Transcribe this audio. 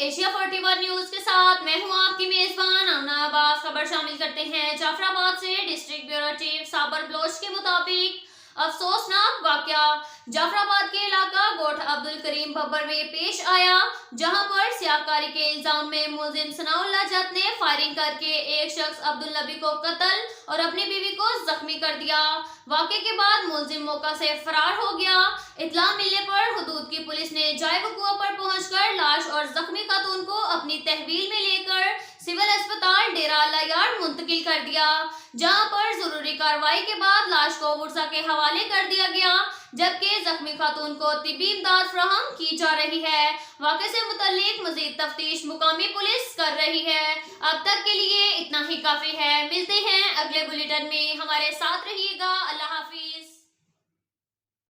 Asia 41 news के साथ मैं हूं आपकी मेजबान आमना अब्बास। खबर शामिल करते हैं जाफराबाद से। डिस्ट्रिक्ट ब्यूरो चीफ साबर बलोच के मुताबिक अफसोसनाक वाकया जाफराबाद के इलाका गोठ अब्दुल करीम बब्बर में पेश आया, जहां पर सियाकारी के इल्जाम में मुलजिम सनाउल्लाह जट ने फायरिंग करके एक शख्स अब्दुल नबी को कत्ल और अपनी बीवी को जख्मी कर दिया। वाकये के बाद मुलजिम मौका से फरार हो गया। इत्तला मिलने पर हुदूद की पुलिस ने जाए वकुआ पर पहुंचकर लाश और जख्मी खातून को अपनी तहवील में लेकर सिविल अस्पताल डेरा अल्लाह यार्ड मुंतकिल कर दिया, जहां पर जरूरी कार्रवाई के बाद लाश को वुरसा के हवाले कर दिया गया, जबकि जख्मी खातून को तिब्बी इमदाद फराहम की जा रही है। वाक़े से मुतल्लिक मजीद तफ्तीश मुकामी पुलिस कर रही है। अब तक के लिए इतना ही काफी है। मिलते हैं अगले बुलेटिन में, हमारे साथ रहिएगा। अल्लाह।